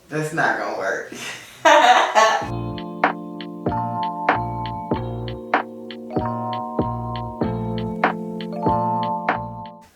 That's not gonna work.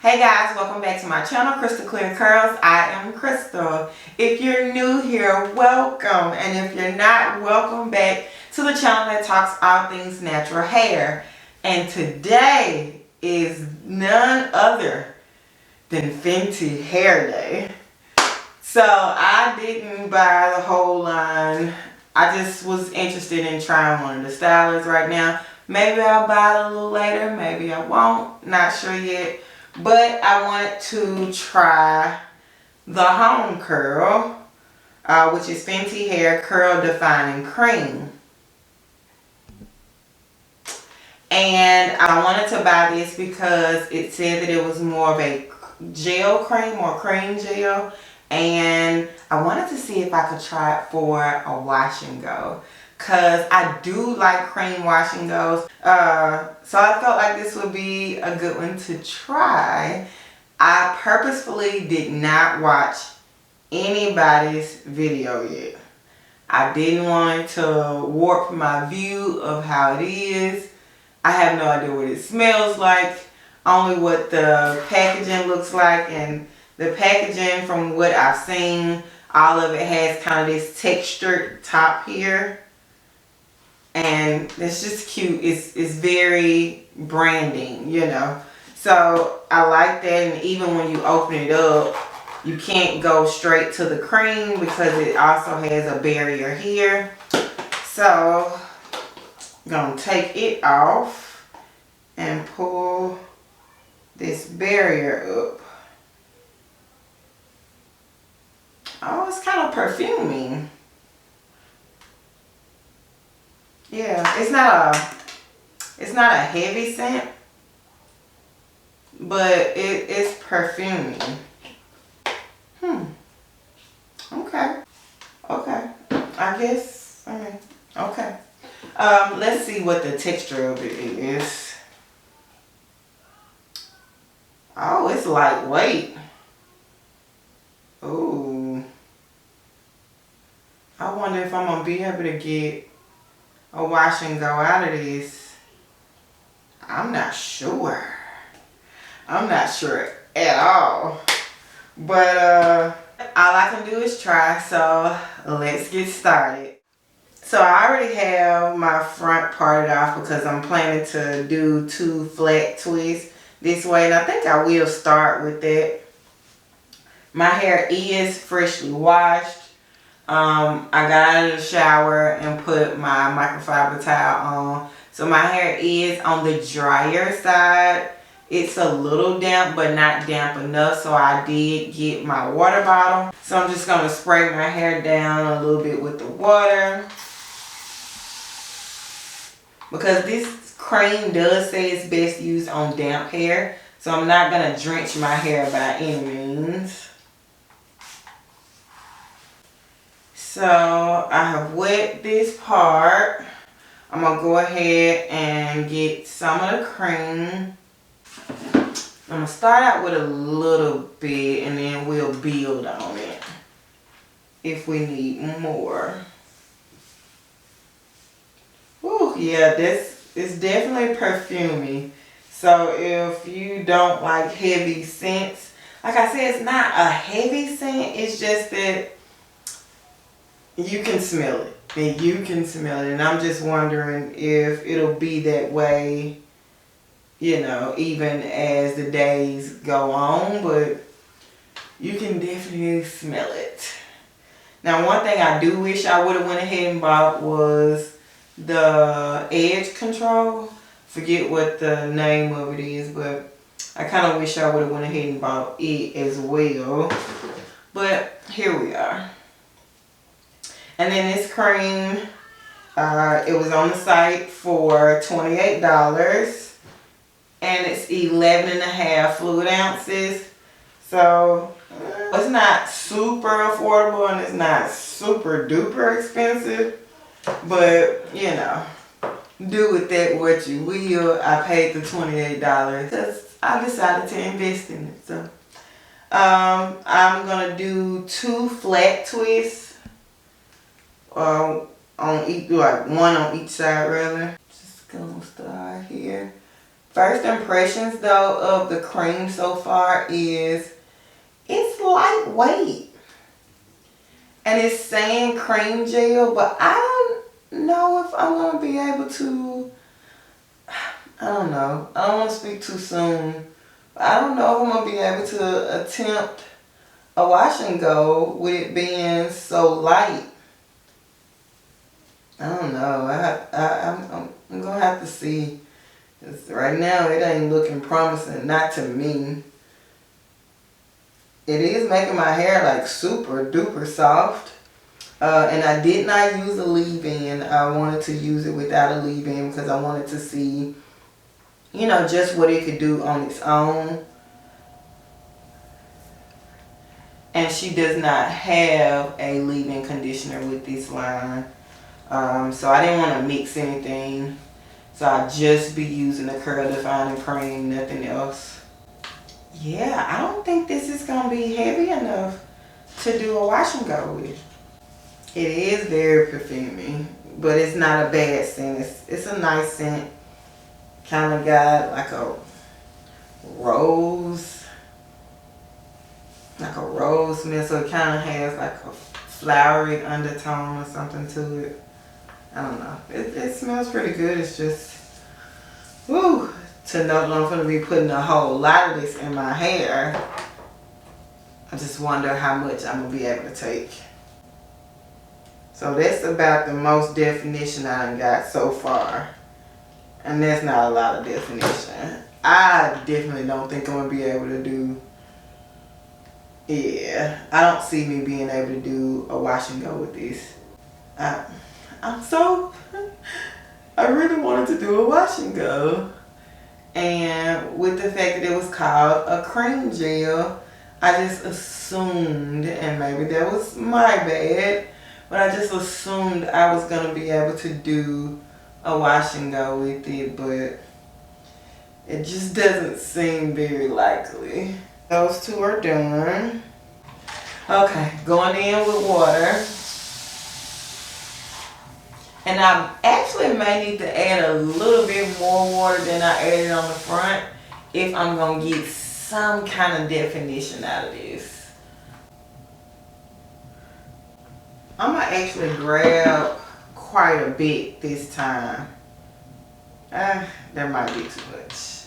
Hey guys, welcome back to my channel, Crystal Clear Curls. I am Crystal. If you're new here, welcome. And if you're not, welcome back to the channel that talks all things natural hair. And today is none other than Fenty Hair Day. So I didn't buy the whole line. I just was interested in trying one of the stylists right now. Maybe I'll buy it a little later, maybe I won't, not sure yet. But I wanted to try the HomeCurl, which is Fenty Hair Curl Defining Cream. And I wanted to buy this because it said that it was more of a gel cream or cream gel. And I wanted to see if I could try it for a wash and go. Because I do like cream wash and goes. So I felt like this would be a good one to try. I purposefully did not watch anybody's video yet. I didn't want to warp my view of how it is. I have no idea what it smells like. Only what the packaging looks like. And the packaging, from what I've seen, all of it has kind of this textured top here. And it's just cute. It's very branding, you know. So I like that. And even when you open it up, you can't go straight to the cream because it also has a barrier here. So I'm going to take it off and pull this barrier up. Oh, it's kind of perfuming. Yeah, it's not a heavy scent, but it's perfuming. Okay. I guess. Okay. Let's see what the texture of it is. Oh, it's lightweight. Ooh. I wonder if I'm gonna be able to get a wash and go out of this. I'm not sure. I'm not sure at all. But all I can do is try, so let's get started. So I already have my front parted off because I'm planning to do 2 flat twists this way, and I think I will start with that. My hair is freshly washed. I got out of the shower and put my microfiber towel on. So my hair is on the drier side. It's a little damp, but not damp enough. So I did get my water bottle. So I'm just going to spray my hair down a little bit with the water. Because this cream does say it's best used on damp hair. So I'm not going to drench my hair by any means. So I have wet this part. I'm going to go ahead and get some of the cream. I'm going to start out with a little bit and then we'll build on it if we need more. Ooh, yeah, this is definitely perfumey. So if you don't like heavy scents, like I said, it's not a heavy scent. It's just that you can smell it. And you can smell it. And I'm just wondering if it'll be that way, you know, even as the days go on. But you can definitely smell it. Now, one thing I do wish I would have went ahead and bought was the edge control. Forget what the name of it is, but I kind of wish I would have went ahead and bought it as well. But here we are. And then this cream, it was on the site for $28. And it's 11.5 fluid ounces. So it's not super affordable and it's not super duper expensive. But, you know, do with that what you will. I paid the $28 because I decided to invest in it. So I'm going to do 2 flat twists. on each, like one on each side rather. Just gonna start here. First impressions though of the cream so far is it's lightweight. And it's saying cream gel, but I don't know if I'm gonna be able to, I don't know. I don't want to speak too soon. But I don't know if I'm gonna be able to attempt a wash and go with it being so light. I don't know. I'm gonna have to see. 'Cause right now it ain't looking promising, not to me. It is making my hair like super duper soft. And I did not use a leave-in. I wanted to use it without a leave-in because I wanted to see, you know, just what it could do on its own. And she does not have a leave-in conditioner with this line. So I didn't want to mix anything. So I'll just be using the curl defining cream, nothing else. Yeah, I don't think this is going to be heavy enough to do a wash and go with. It is very perfumey, but it's not a bad scent. It's a nice scent. Kind of got like a rose smell, so it kind of has like a flowery undertone or something to it. I don't know. It smells pretty good. It's just, woo, to know that I'm going to be putting a whole lot of this in my hair. I just wonder how much I'm going to be able to take. So that's about the most definition I done got so far. And that's not a lot of definition. I definitely don't think I'm going to be able to do, yeah, I don't see me being able to do a wash and go with this. I really wanted to do a wash and go. And with the fact that it was called a cream gel, I just assumed, and maybe that was my bad, but I just assumed I was going to be able to do a wash and go with it, but it just doesn't seem very likely. Those two are done. Okay, going in with water. And I actually may need to add a little bit more water than I added on the front if I'm going to get some kind of definition out of this. I'm going to actually grab quite a bit this time. That might be too much.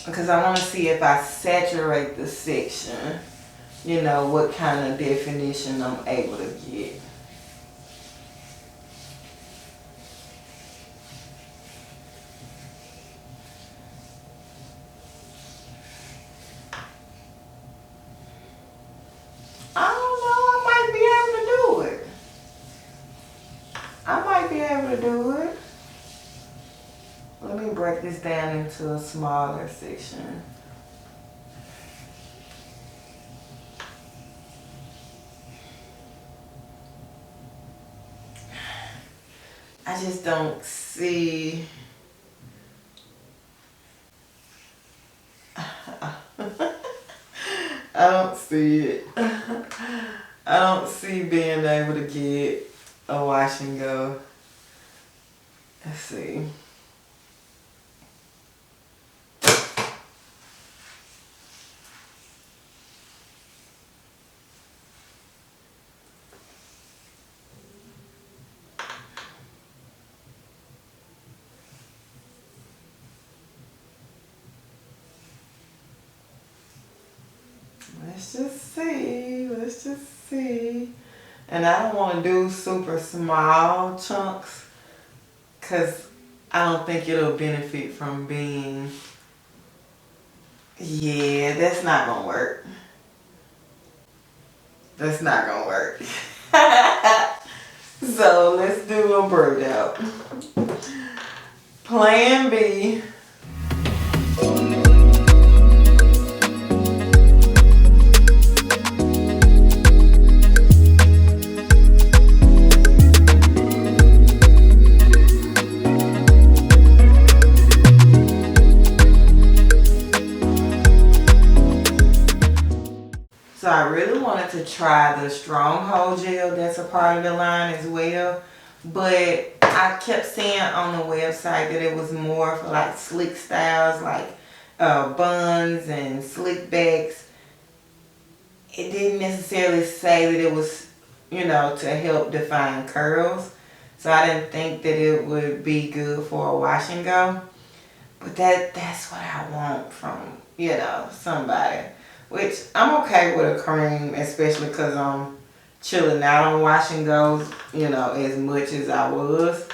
Because I want to see if I saturate the section, you know, what kind of definition I'm able to get. I don't know, I might be able to do it. I might be able to do it. Let me break this down into a smaller section. I just don't see. I don't see it. I don't see being able to get a wash and go. Let's see. Let's just see. And I don't want to do super small chunks because I don't think it'll benefit from being, yeah, that's not going to work. That's not going to work. So let's do a braid out. Plan B. So I really wanted to try the Stronghold gel that's a part of the line as well. But I kept seeing on the website that it was more for like slick styles, like buns and slick backs. It didn't necessarily say that it was, you know, to help define curls. So I didn't think that it would be good for a wash and go. But that's what I want from, you know, somebody. Which I'm okay with a cream, especially because I'm chilling out on Wash and Gos, you know, as much as I was.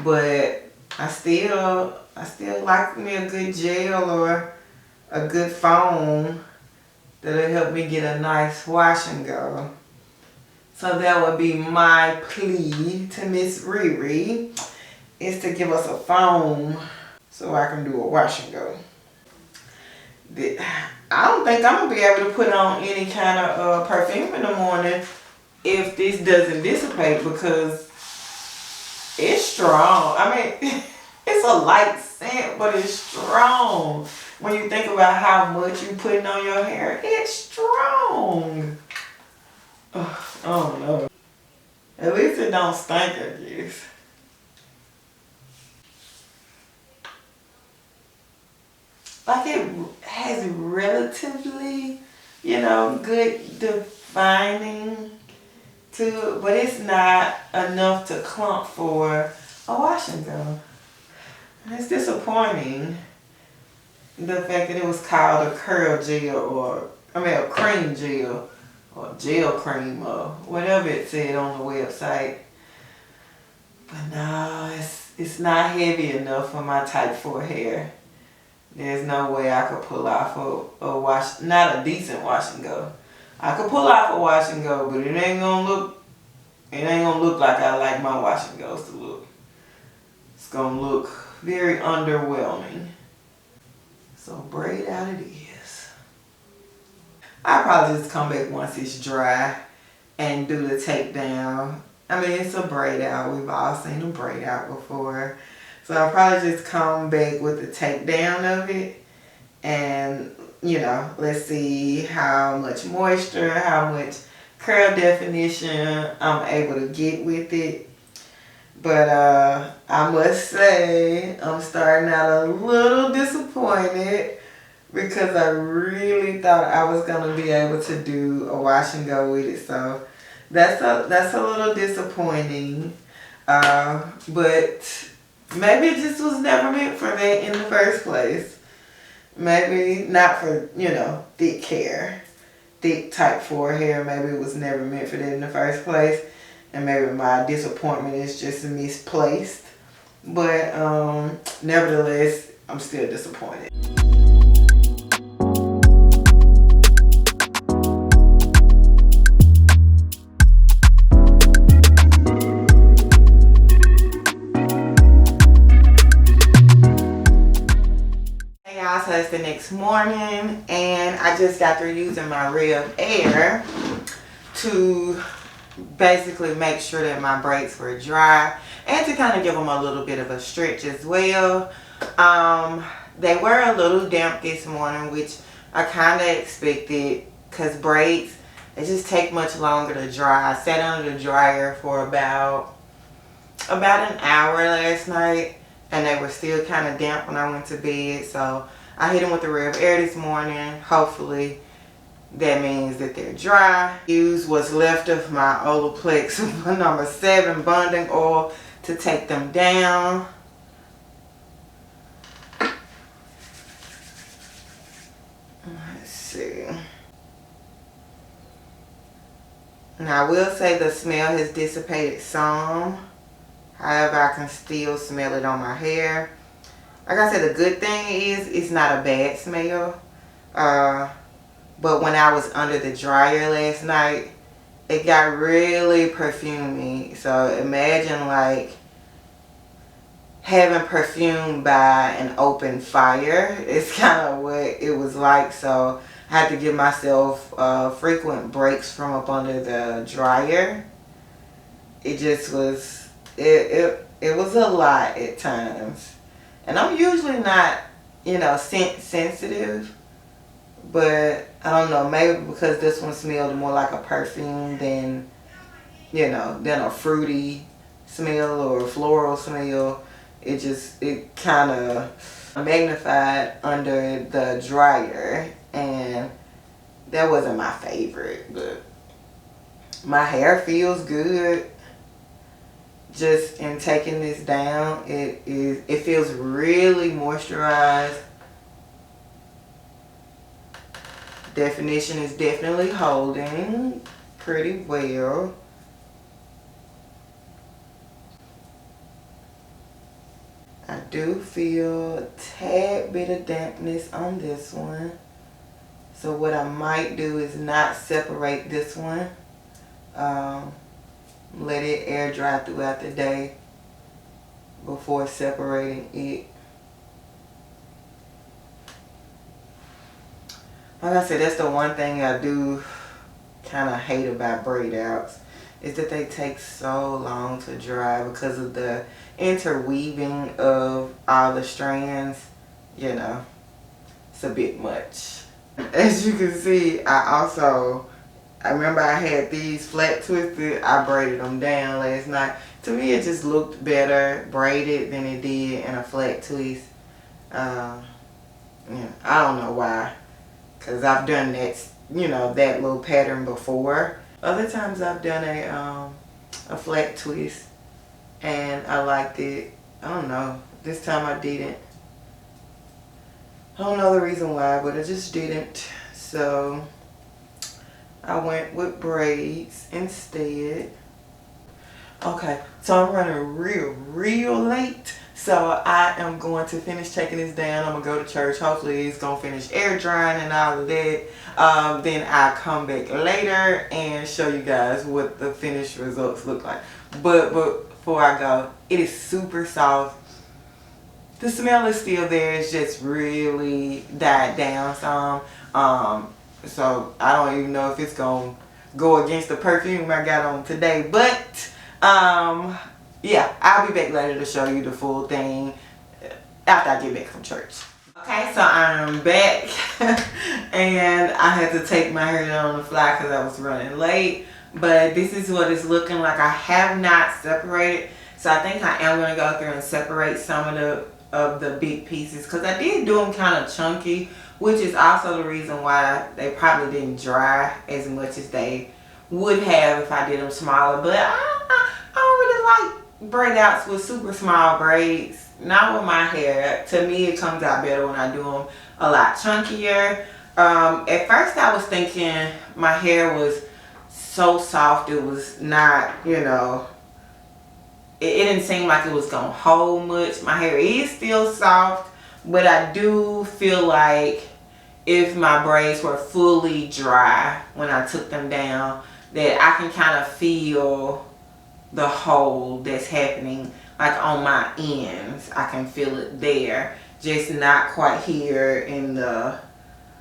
But I still like me a good gel or a good foam that'll help me get a nice wash and go. So that would be my plea to Miss Riri, is to give us a foam so I can do a wash and go. I don't think I'm gonna be able to put on any kind of perfume in the morning if this doesn't dissipate, because it's strong. I mean, it's a light scent, but it's strong. When you think about how much you're putting on your hair, it's strong. Oh no. At least it don't stink, I guess. Like, it has relatively, you know, good defining to it, but it's not enough to clump for a wash and go. And it's disappointing, the fact that it was called a curl gel, or a cream gel, or gel cream, or whatever it said on the website. But no, it's not heavy enough for my type 4 hair. There's no way I could pull off a wash, not a decent wash and go. I could pull off a wash and go, but it ain't gonna look like I like my wash and goes to look. It's gonna look very underwhelming. So braid out it is. I'll probably just come back once it's dry and do the takedown. I mean, it's a braid out. We've all seen a braid out before. So I'll probably just come back with the takedown of it, and, you know, let's see how much moisture, how much curl definition I'm able to get with it. But I must say, I'm starting out a little disappointed, because I really thought I was gonna be able to do a wash and go with it. So that's a little disappointing. But maybe it just was never meant for that in the first place. Maybe not for, you know, thick hair, thick type 4 hair. Maybe it was never meant for that in the first place. And maybe my disappointment is just misplaced. But nevertheless, I'm still disappointed. So it's the next morning, and I just got through using my RevAir to basically make sure that my braids were dry, and to kind of give them a little bit of a stretch as well. They were a little damp this morning, which I kind of expected, because braids, they just take much longer to dry. I sat under the dryer for about an hour last night, and they were still kind of damp when I went to bed. So I hit them with the RevAir this morning. Hopefully that means that they're dry. Use what's left of my Olaplex number 7 bonding oil to take them down. Let's see. Now I will say the smell has dissipated some. However, I can still smell it on my hair. Like I said, the good thing is it's not a bad smell. But when I was under the dryer last night, it got really perfumey. So imagine like having perfume by an open fire. It's kind of what it was like. So I had to give myself frequent breaks from up under the dryer. It just was, it was a lot at times. And I'm usually not, you know, scent sensitive, but I don't know, maybe because this one smelled more like a perfume than, you know, than a fruity smell or a floral smell. It kind of magnified under the dryer, and that wasn't my favorite. But my hair feels good just in taking this down. It feels really moisturized. Definition is definitely holding pretty well. I do feel a tad bit of dampness on this one. So what I might do is not separate this one. Let it air dry throughout the day before separating it. Like I said, that's the one thing I do kind of hate about braid outs, is that they take so long to dry because of the interweaving of all the strands. You know, it's a bit much. As you can see, I remember I had these flat twisted. I braided them down last night. To me, it just looked better braided than it did in a flat twist. Yeah, I don't know why, because I've done that, you know, that little pattern before. Other times I've done a flat twist and I liked it. I don't know. This time I didn't. I don't know the reason why, but I just didn't. So I went with braids instead. Okay, so I'm running real late. So I am going to finish taking this down. I'm going to go to church. Hopefully it's going to finish air drying and all of that. Then I'll come back later and show you guys what the finished results look like. But before I go, it is super soft. The smell is still there. It's just really died down some. So I don't even know if it's going to go against the perfume I got on today. But yeah, I'll be back later to show you the full thing after I get back from church. Okay, so I'm back and I had to take my hair down on the fly because I was running late. But this is what it's looking like. I have not separated, so I think I am going to go through and separate some of the big pieces, because I did do them kind of chunky, which is also the reason why they probably didn't dry as much as they would have if I did them smaller. But I don't really like braid outs with super small braids. Not with my hair. To me, it comes out better when I do them a lot chunkier. At first I was thinking my hair was so soft, it was not, you know, it didn't seem like it was gonna hold much. My hair is still soft, but I do feel like if my braids were fully dry when I took them down, that I can kind of feel the hold that's happening, like on my ends. I can feel it there, just not quite here in the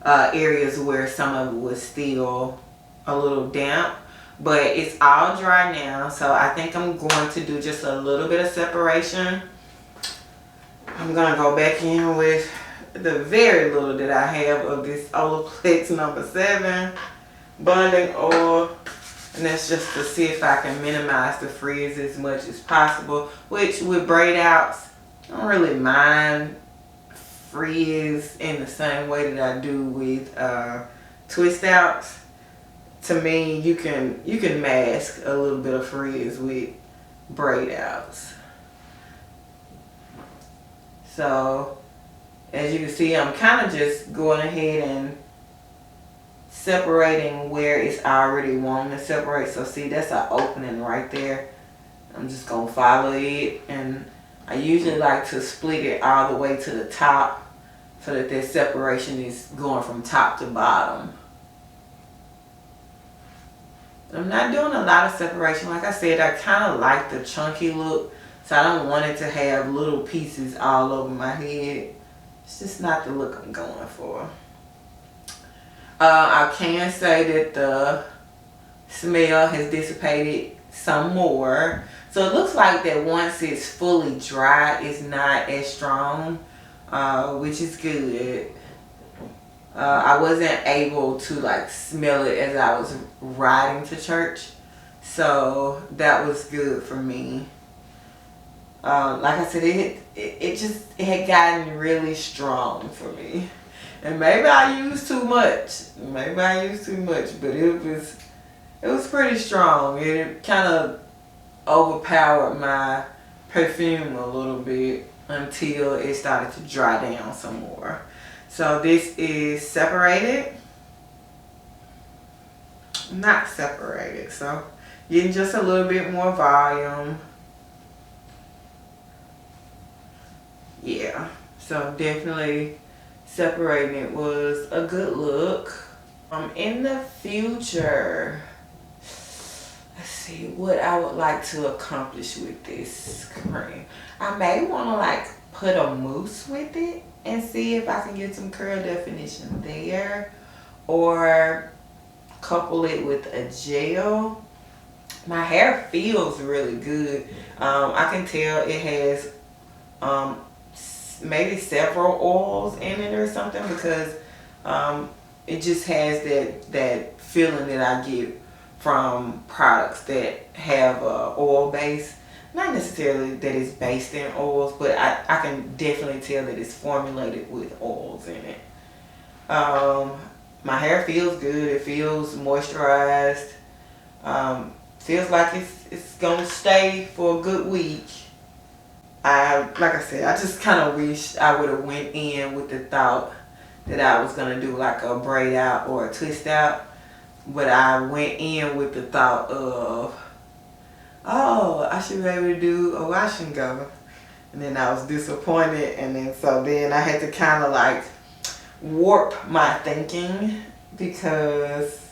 areas where some of it was still a little damp. But it's all dry now, so I think I'm going to do just a little bit of separation. I'm gonna go back in with the very little that I have of this Olaplex number 7 bonding oil. And that's just to see if I can minimize the frizz as much as possible. Which with braid outs, I don't really mind frizz in the same way that I do with twist outs. To me, you can mask a little bit of frizz with braid outs. So as you can see, I'm kind of just going ahead and separating where it's already wanting to separate. So see, that's an opening right there. I'm just going to follow it, and I usually like to split it all the way to the top so that that separation is going from top to bottom. I'm not doing a lot of separation. Like I said, I kind of like the chunky look, so I don't want it to have little pieces all over my head. It's just not the look I'm going for. I can say that the smell has dissipated some more. So it looks like that once it's fully dry, it's not as strong, which is good. I wasn't able to like smell it as I was riding to church, so that was good for me. Like I said, it had gotten really strong for me, and maybe I used too much. But it was pretty strong. It kind of overpowered my perfume a little bit until it started to dry down some more. So this is separated, not separated, so getting just a little bit more volume. Yeah, so definitely separating it was a good look. In the future, let's see what I would like to accomplish with this cream. I may want to like put a mousse with it and see if I can get some curl definition there, or couple it with a gel. My hair feels really good. I can tell it has maybe several oils in it or something, because it just has that feeling that I get from products that have a oil base. Not necessarily that it's based in oils, but I can definitely tell that it's formulated with oils in it. My hair feels good. It feels moisturized. Feels like it's gonna stay for a good week. Like I said, I just kind of wish I would have went in with the thought that I was gonna do like a braid out or a twist out, but I went in with the thought of, oh, I should be able to do a wash and go. And then I was disappointed, and then I had to kind of like warp my thinking, because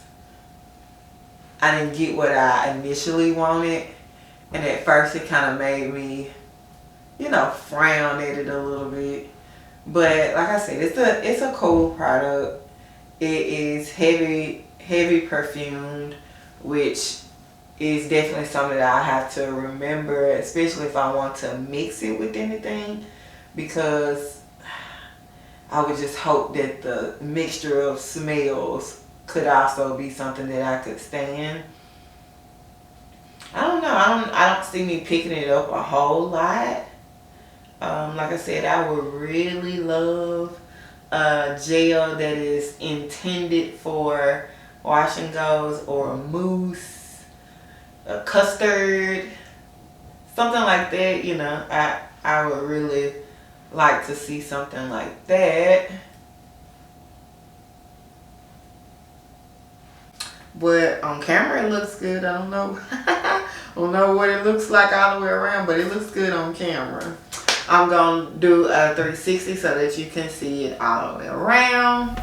I didn't get what I initially wanted. And at first it kind of made me, frown at it a little bit. But like I said, it's a cool product. It is heavy perfumed, which is definitely something that I have to remember, especially if I want to mix it with anything, because I would just hope that the mixture of smells could also be something that I could stand. I don't know. I don't see me picking it up a whole lot. Like I said, I would really love a gel that is intended for wash and goes, or a mousse, a custard, something like that. I would really like to see something like that. But on camera it looks good. I don't know. I don't know what it looks like all the way around, but it looks good on camera. I'm going to do a 360 so that you can see it all the way around.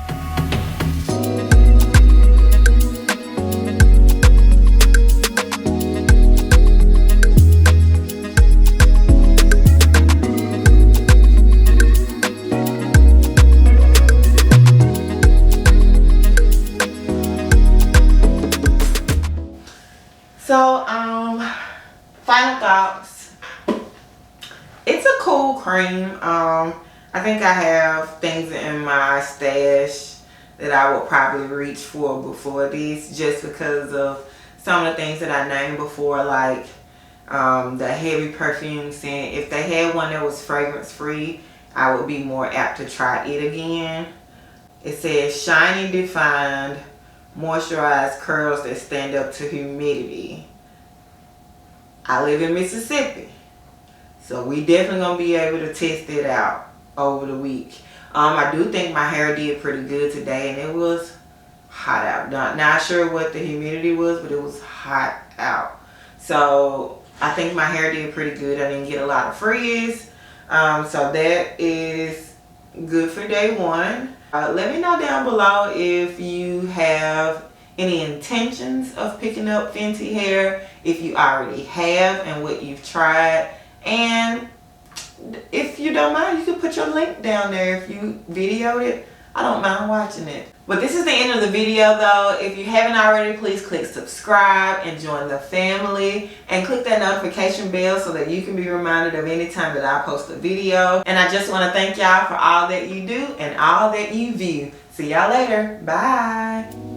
So, final thoughts. It's a cool cream. I think I have things in my stash that I would probably reach for before this, just because of some of the things that I named before, like the heavy perfume scent. If they had one that was fragrance free, I would be more apt to try it again. It says shiny, defined, moisturized curls that stand up to humidity. I live in Mississippi, so we definitely gonna be able to test it out over the week. I do think my hair did pretty good today, and it was hot out. Not sure what the humidity was, but it was hot out. So I think my hair did pretty good. I didn't get a lot of frizz. So that is good for day one. Let me know down below if you have any intentions of picking up Fenty hair, if you already have, and what you've tried. And if you don't mind, you can put your link down there if you videoed it. I don't mind watching it. But this is the end of the video though. If you haven't already, please click subscribe and join the family, and click that notification bell so that you can be reminded of any time that I post a video. And I just want to thank y'all for all that you do and all that you view. See y'all later. Bye.